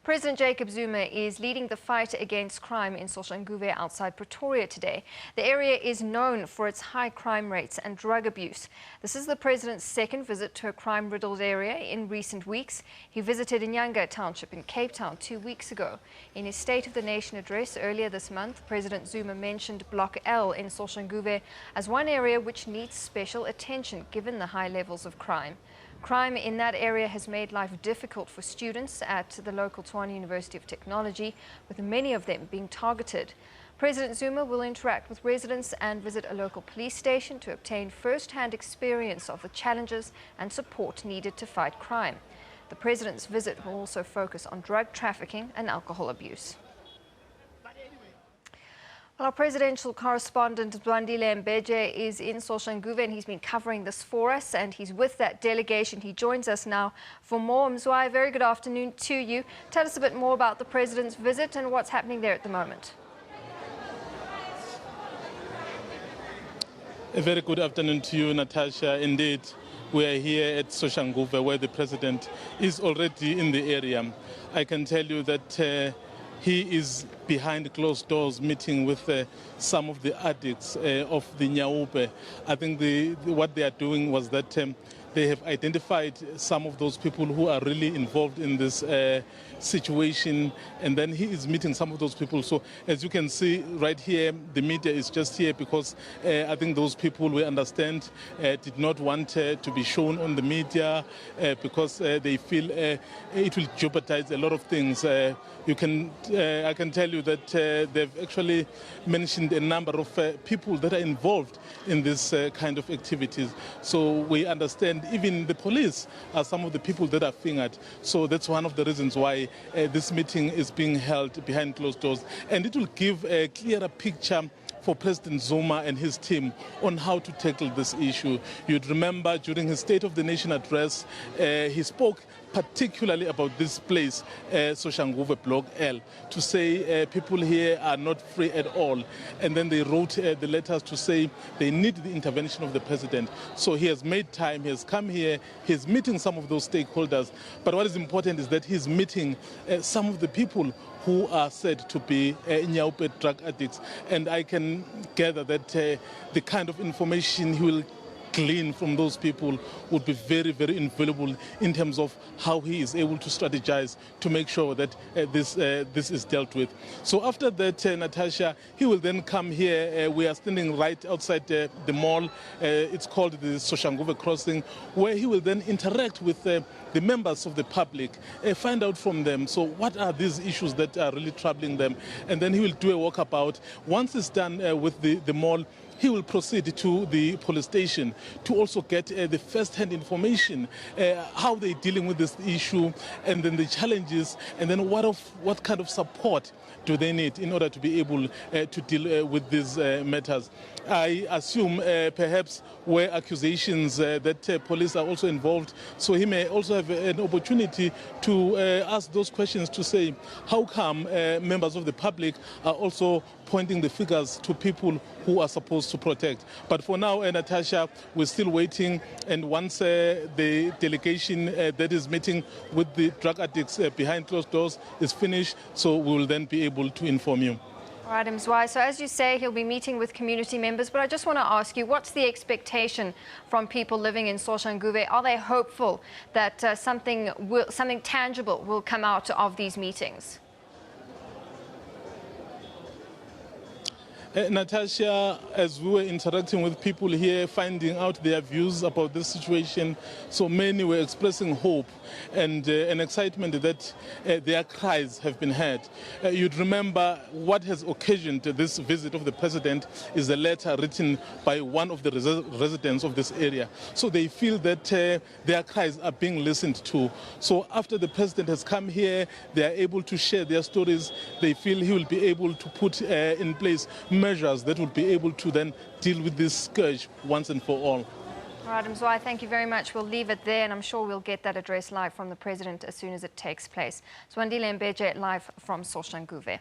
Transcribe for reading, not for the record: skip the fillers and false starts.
President Jacob Zuma is leading the fight against crime in Soshanguve outside Pretoria today. The area is known for its high crime rates and drug abuse. This is the president's second visit to a crime-riddled area in recent weeks. He visited Inyanga Township in Cape Town 2 weeks ago. In his State of the Nation address earlier this month, President Zuma mentioned Block L in Soshanguve as one area which needs special attention given the high levels of crime. Crime in that area has made life difficult for students at the local Tshwane University of Technology, with many of them being targeted. President Zuma will interact with residents and visit a local police station to obtain first-hand experience of the challenges and support needed to fight crime. The president's visit will also focus on drug trafficking and alcohol abuse. Well, our presidential correspondent Zwandile Mbeje is in Soshanguve and he's been covering this for us, and he's with that delegation. He joins us now for more. Mzwai, very good afternoon to you. Tell us a bit more about the president's visit and what's happening there at the moment. A very good afternoon to you, Natasha. Indeed, we are here at Soshanguve where the president is already in the area. I can tell you that he is behind closed doors meeting with some of the addicts of the Nyaupe. I think what they are doing was that they have identified some of those people who are really involved in this situation, and then he is meeting some of those people. So as you can see right here, the media is just here because I think those people, we understand, did not want to be shown on the media because they feel it will jeopardize a lot of things. I can tell you that they've actually mentioned a number of people that are involved in this kind of activities. So we understand even the police are some of the people that are fingered. So that's one of the reasons why this meeting is being held behind closed doors. And it will give a clearer picture for President Zuma and his team on how to tackle this issue. You'd remember during his State of the Nation address, he spoke particularly about this place, Soshanguve Block L, to say people here are not free at all. And then they wrote the letters to say they need the intervention of the president. So he has made time, he has come here, he's meeting some of those stakeholders. But what is important is that he's meeting some of the people who are said to be Nyaupe drug addicts. And I can gather that the kind of information he will glean from those people would be very, very invaluable in terms of how he is able to strategize to make sure that this is dealt with. So after that, Natasha, he will then come here. We are standing right outside the mall. It's called the Soshanguve Crossing, where he will then interact with the members of the public, find out from them, so what are these issues that are really troubling them, and then he will do a walkabout. Once it's done with the mall, he will proceed to the police station to also get the first-hand information, how they're dealing with this issue, and then the challenges, and then what kind of support do they need in order to be able to deal with these matters. I assume perhaps where accusations that police are also involved, so he may also have an opportunity to ask those questions to say, how come members of the public are also pointing the figures to people who are supposed to protect. But for now, Natasha, we're still waiting, and once the delegation that is meeting with the drug addicts behind closed doors is finished, so we will then be able to inform you. All right, Mzwai. So as you say, he'll be meeting with community members, but I just want to ask you, what's the expectation from people living in Soshanguve? Are they hopeful that something tangible will come out of these meetings? Natasha, as we were interacting with people here, finding out their views about this situation, so many were expressing hope and an excitement that their cries have been heard. You'd remember what has occasioned this visit of the president is a letter written by one of the residents of this area. So they feel that their cries are being listened to. So after the president has come here, they are able to share their stories. They feel he will be able to put in place measures that would be able to then deal with this scourge once and for all. All right, Mzwai, thank you very much. We'll leave it there, and I'm sure we'll get that address live from the president as soon as it takes place. Zwandile Mbeje live from Soshanguve.